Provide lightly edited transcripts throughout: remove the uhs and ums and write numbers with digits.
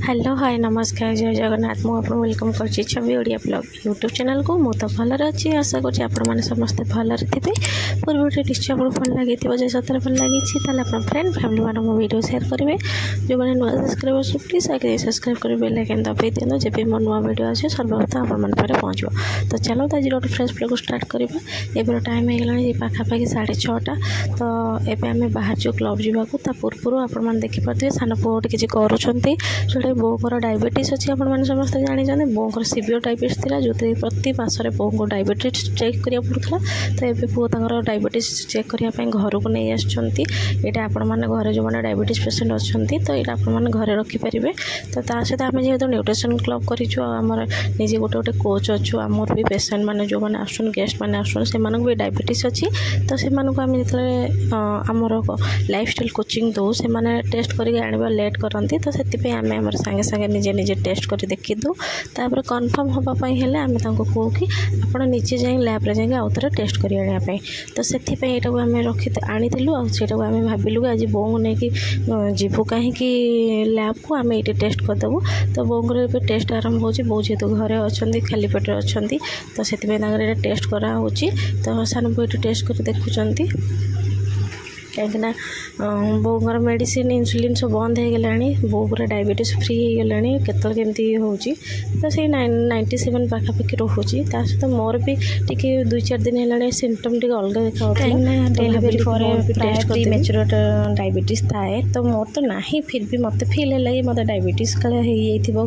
Hello hi नमस्कार जय जगन्नाथ मुझे वेलकम कर छवि ओडिया ब्लॉग यूट्यूब चैनल को मुझे तो भल अच्छी आशा कर समस्ते भल थे पूर्व निश्चय आपको भल लगी जब सतरे भल लगी फ्रेंड फैमिली मान वीडियो शेयर करेंगे जो मैंने नुआ सब्सक्राइबर प्लीज आगे सब्सक्राइब कर बेल आइकन दबाई दिखाँ जब भी मो नुआ वीडियो आसे सर्वप्रथम आप पहुँचो। तो चलो आज गोटे फ्रेश ब्लॉग स्टार्ट करवा। एबर टाइम हो पाखापाखि 6:30 तो एबे आम बाहर जो क्लब जावाक पूर्व आप देखिपे सान पुओ किसी कर बोर डायबिटीज अच्छी आपने समस्त जानते बोर सीवियर डायबिटीज थी जो प्रति मसरे बो को डायबिटीज चेक करा पड़ता। तो ये पुओ डायबिटीज चेक करने घर को नहीं आसटा आपण मैंने घर जो मैंने डायबिटीज पेसेंट अच्छा तो ये आपने घरे रखिपारे। तो सहित आम जेहतु न्यूट्रिशन क्लब करमर निजे गोटे गोटे कोच अच्छु आमर भी पेसेंट मैंने जो मैंने आसन गेस्ट मैंने आसन से भी डायबिटीज अच्छी तो से आम जो आमर लाइफ स्टाइल कोचिंग दो से टेस्ट करके आने लेट करती तो से आम सागे सागे निजे निजे टेस्ट कर देखी दू तापर कन्फर्म हाँपाई आम कहूँ कि आप निजे जाए लैब रे जाए आउ थे टेस्ट कर आने तो से यहाँ आम रखी आनीलु आईटा आम भाविलु आज बो को लेकिन जीवु कहीं लैब को आम ये टेस्ट करदेबू। तो बोर टेस्ट आरंभ हो बो जेहतु घरे अच्छा खाली पेट अच्छा तो से टेस्ट कराऊ तो सान बो ये टेस्ट कर देखुं कहीं बोर मेडिसिन इनसुलिन सब बंद हो गला बो पूरा डायबिटीज फ्री हो गला केमती हो तो से 97 पाखापाखि रोचे सहित मोर भी टी 2-4 दिन है सिम्पटम टी अलग देखा डेलीवरी पर मेच्योर डायबिटीज थाए तो मोर तो ना फिर भी मत फिल है मत डायबिटीज कल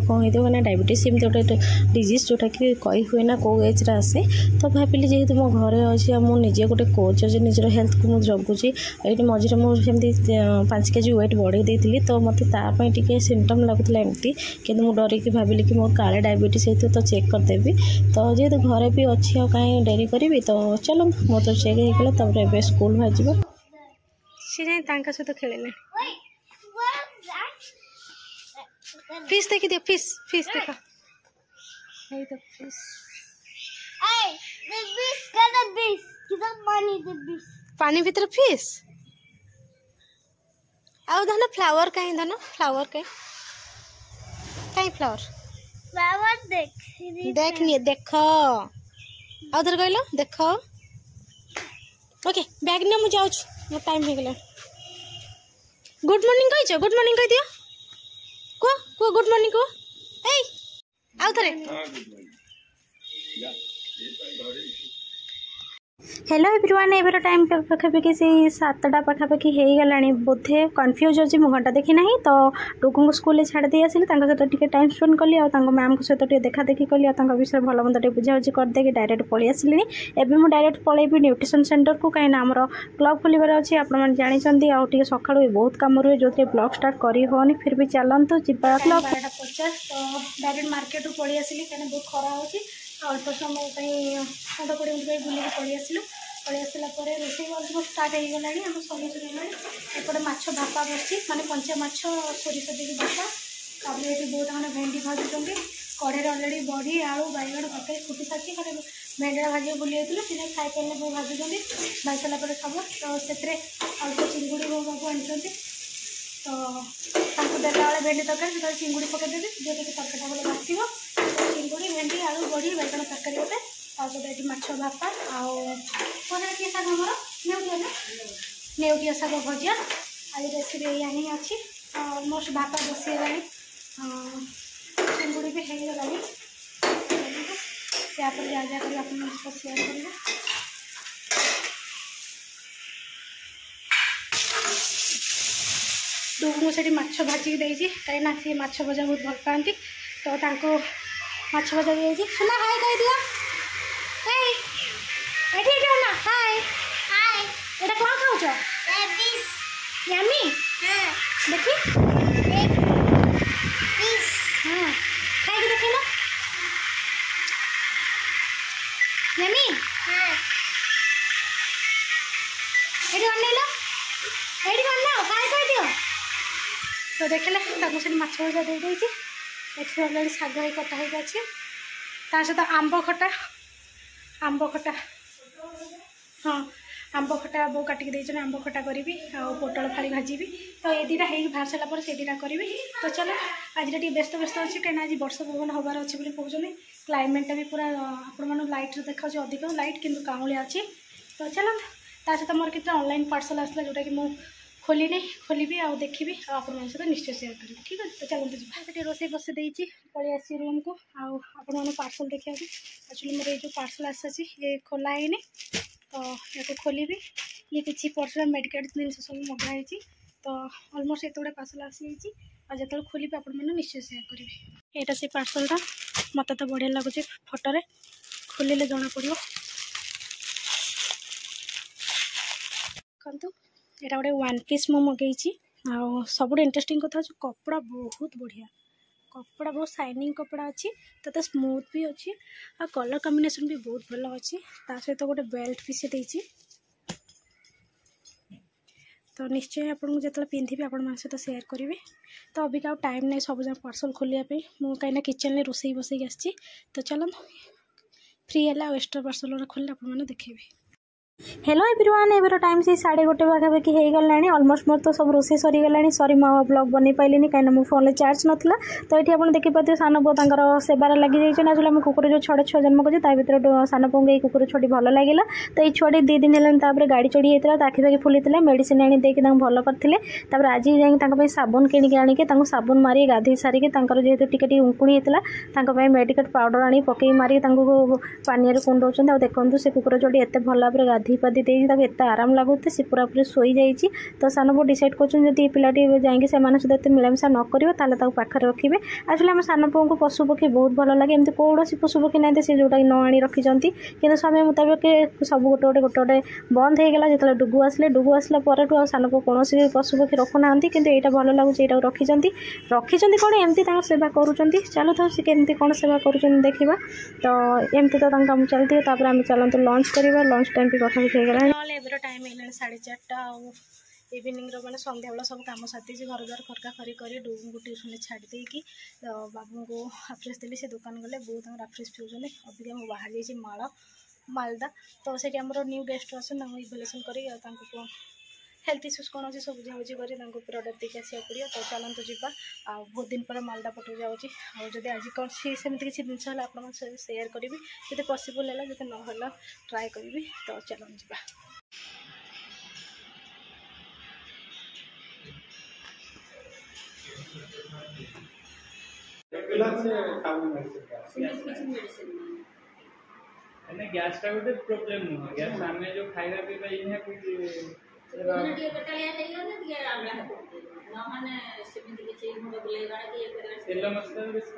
कौन हो मैंने डायबिटीज सेमती गोटे डिजीज जोटा कि कही हुए ना कौ एज्रे आसे तो भाविली जेहतु मो घरे अच्छे मुझे गोटे कोच अच्छे निजर हेल्थ को मुझे जगुची ये मझे मुझे 5 kg वेट बढ़े देती तो मत टे सिम्पटम लगुला एमती कि डरिकी भाविली कि मोर काले डायबिटीज होती तो चेक करदेवी। तो जेहतु घरे भी अच्छी और कहीं डेरी करी तो चलो मो तो चेक होगा स्कूल भाजब सी सहित खेल फिश देखी दियो फिश फिश देख पानी भीतर फिश आउ धन फ्लावर कहीं धन फ्लावर कहीं फ्लावर देख नहीं देख आउर कहल देख ओके बैग ने मुझे जाऊँ मोर टाइम हो गला। गुड मॉर्निंग कह गुड मॉर्निंग कह दियो को गुड मॉर्निंग को ए आउ थरे हेलो एवरीवन एबर टाइम पाखापाखि से 7टा पाखापाखि हो गला बोधे कन्फ्यूज अच्छी मु घंटा देखी ना तो टुकु को स्कूल छाड़ दे आसली सहित टाइम स्पेंड कली और मैम सहित देखा देखी कली विषय भल मंद बुझाबुझी करदे डायरेक्ट पलि आसली एवं मुझे डायरेक्ट पलैबी न्यूट्रिशन सेंटर को कहीं आमर क्लब खोलिबार अच्छी आपने जानते आगे सका बहुत कम रुए जो ब्लॉग स्टार्ट करी फिर भी चलतु जा क्लब 12:50 तो डायरेक्ट मार्केट पलि आसली कहीं बहुत खरा हो अल्प समय 15-20 मिनट बुलिक पलि आसलु पलि आसला रोषे अलमोस्ट स्टार्ट हो गला आम सरी सरीगला एपटे माछ भापा बसी माने कंचा माछ सोरिष देकी भापा तापर ये बहुत मैंने भेंडी भाजुंट कढ़े अलरेडी बड़ी आलू बैगण पकड़ फुटी सारी खाली भेंडा भाजी बुली जाती खाई पारे बहुत भाजुंट भाई सारापर सब तो से अल्प चिंगुड़ी बो बाबू आनी तो देला बेले भेंडी तरकारी से चिंगुड़ी पकईदेवी जो तरकारीटा भले बासिब चिंगुड़ी भेंडी आलू बड़ी बैगण तरकारी गोटे ये माछ भापा आगे शाग आमर नेउटिया शाग भजा आज रेसिपी या ही अच्छी अलमोस्ट भापा बसीगला चिंगुड़ी भी हो गला या जा कर आप शेयर करेंगे। टुकु मुझे माछ भाजिक देती कहीं सी माछ भजा बहुत भल पाती तो माछ भजा दी ना हाय कह दिया ना हाय हाय एटा कौन खाऊच यामी देखी हाँ खाई देख ना यामी ये अनैल ये अना खाई कह दियो तो देखले से माछ भजा दे देती ये अलरेडी शाग ही कटा हो सहित आंब खटा हाँ आंब खटा बो काटिक देछन आंब खटा करी आ पोटल फाड़ी भाजी तो ये दुटा है बाहर सारा पर से दुटा करी। तो चलो आज टी व्यस्त व्यस्त अच्छी कहीं आज वर्षा पवन हबार अच्छे कहते क्लाइमेटा भी पूरा आपण लाइट देखा अधिक लाइट किंतु काउलिया अच्छी। तो चलो ता सहित मोर कितना ऑनलाइन पार्सल आसला जोटा कि मुझे खोली आ देखी आपण सहित निश्चय शेयर करी। ठीक है तो चलते जी रोसे बस देती पलि आसी रूम को आपण पार्सल देखा एक्चुअली मोर जो पार्सल आसी ये खोला है तो ये खोली ये किसी पर्सनल मेडिकेट जिनस सब मगाई तो अलमोस्ट ये गुटे पार्सल आसी जो खोली आपण मैंने निश्चय शेयर करी। यहाँ से पार्सलटा मत तो बढ़िया लगुच फोटो खोलिले जना पड़ो देखु यहाँ गोटे वन पीस मु मगई सब इंटरेस्टिंग कथा कपड़ा बहुत बढ़िया कपड़ा बहुत शाइनिंग कपड़ा अच्छी तो स्मूथ भी अच्छी आ कलर कॉम्बिनेशन भी बहुत भल अच्छी सहित गोटे बेल्ट भी से देती। तो निश्चय आपको जो पिंधि आपण सहित शेयर करी। तो अबिका टाइम नहीं सब जगह पार्सल खोलिया मुझे कहीं किचन में रोसई बसई आसी। तो चलो फ्री है एक्स्ट्रा पार्सल खोल आप देखेबी। हेलो एवरीवन एबर टाइम से 1:30 पाखापाखि हो गलानी अलमोस्ट मोर तो सब रोसे सरीगलानी सॉरी मो ब्लॉग बन पाइलिनी कहीं मो फोन चार्ज नाला। तो ये आप देखिए सान पु तर सेवार लगी जाइए आज आम कुकुर जो छड़ छुआ जन्म कर भर सान पुक ये कुकुर छुटी भल लगे। तो ये छुआटी 2 दिन है गाड़ी चढ़ी होता आखि पाखि फुली मेडिसिन आनी देकी भल करते आज जाए साबुन किणिक आनिक साबुन मारी गाधे सारिक जेहतु टिके उंकुणी होता मेडिकेट पाउडर आनी पकई मारी पानी कुंडौन देखो से कुकुर छुटी एत भल भाव गाधी पादी एत आराम लगुते से पूरा पूरी सोई जाइए। तो सान पु डिसाइड कर पिलाटी जाकि से सहित मिलामिशा न कर पाखे रखिए। एक्चुअली आम सान पु को पशु पक्षी बहुत भल लगे एमती कौन पशु पक्षी ना से जोटा न आनी रखिंट कि समय मुताबिक सब गोटे गोटे बंद हो गला जो डुगु आसला सान पु कौन पशु पक्षी रखुना कि यहाँ भल लगुच यहाँ रखी कौन एमती सेवा करुँच। चलो तो सी केमती कौन सेवा कर देखा। तो एमती तो काम चलती आम चलते लंच करवा लंच टाइम भी कथा एबर टाइम है 4:30 इवनिंग मैंने संध्या बेला सब कम साथी घर द्वार खरका खरी कर डूबू को ट्यूशन छाड़ी देकी बाबू को हाफ्रेस देली से दुकान गले बहुत हाफ्रेस पिउछन अबिका मुझे बाहर जाइए मालदा। तो से न्यू गेस्ट आसन इभल्यूशन कर हेल्थ इश्यूज कौन अच्छे सब बुझाबुझी कर प्रडक्ट देखिए आसा पड़ो। तो चलते जावा बहुत दिन पर मालदा पटू जाऊँगी आदि आज कौन सेमती किसी जिनस आप शेयर करी जो पसिबल है जो ना ट्राए करी। तो चलते जावा गैस टा गोटे प्रोब्लेम नुह गैस आम जो खाଇବା पीवा इन्हें तेल मसला बेस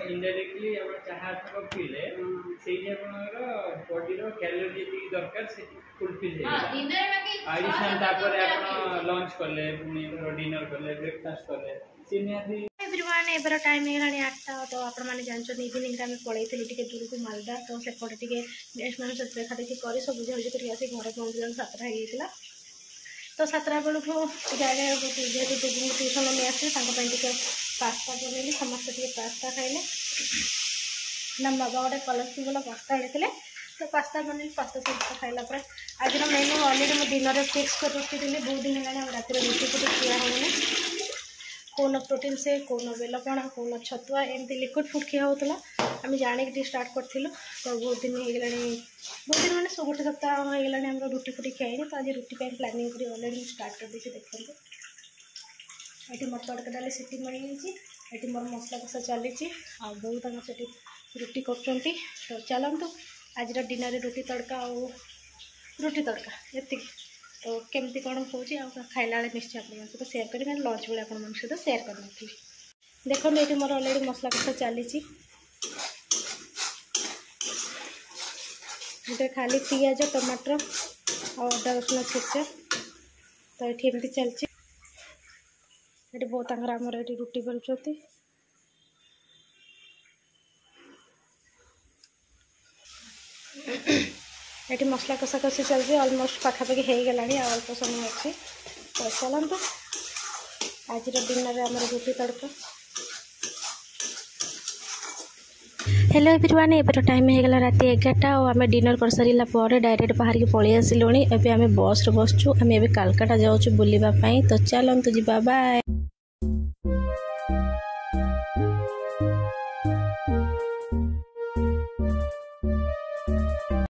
इनडायरेक्टली चाहा पीले से बॉडी कैलोरी जी दरकार से फुलफिल एडिशनल लंच कले डिनर कले ब्रेकफास्ट कले एवरीवन एबर टाइम है 8टा। तो आप जानते इवनिंग आम पलैलु टे दूर को मालदा। तो सेपटे टे गेस्ट मान सहित देखा देखी कर सब बुझाबुझी कर आसी घर पहुँचल 7टा होता। तो 7टा बेलू जेहतु डुगू ट्यूशन नहीं आसे टे पास्ता बनैली समस्त टे पास्ता खाइले ना बाबा गोटे कलरफुल वाला पास्ता आते। तो पास्ता बनैली पास्ता सहित खाइला आज मेनू अलरेडी मुझे दिन में फिक्स कर रखी बहुत दिन है रात रुटी फुटी खिया होनी कौन प्रोटीन से कौन बेलपणा कौन छतुआ एमती लिक्विड फुड खिया होता आम जानिक स्टार्ट करूँ। तो बहुत दिन हो बहुत दिन मैंने गोटे सप्ताह होगा आम रुटी फुटी खाई। तो आज रुटी प्लानिंग कर अलरेडी स्टार्ट कर देखिए देखते ये मोर तड़का डाली सीटी मरी ये मोर मसला कषा चली बहुत से रुटी कर। तो चलतु आज डिनर रुटी तड़का रुटी तड़का ये तो केमती कौन हो खाइला निश्चय आप सहित शेयर करी मैंने लंच बेले आप सहित शेयर कर देखो ये मोर अलरेडी मसला कषा चली खाली पियाज टमाटर और अदा रसुण छेचा। तो ये एमती चलती ये बहुत आमर ये रुटी बेलुंट ये मसला कषा कषि चलती ऑलमोस्ट पाखापाखि हो गलानी अल्प समय अच्छी तो चलते आज डिनर आम रुटी तड़का। हेलो एवरीवन एबर टाइम होगा राति 11टा और आम डिनर कर सारा पर डायरेक्ट बाहर की पलि आसिलुणी। एबे आम बस रे बसचु आम एबे कालकाटा जाऊँ बुलावाई तो चलतु जी बाय।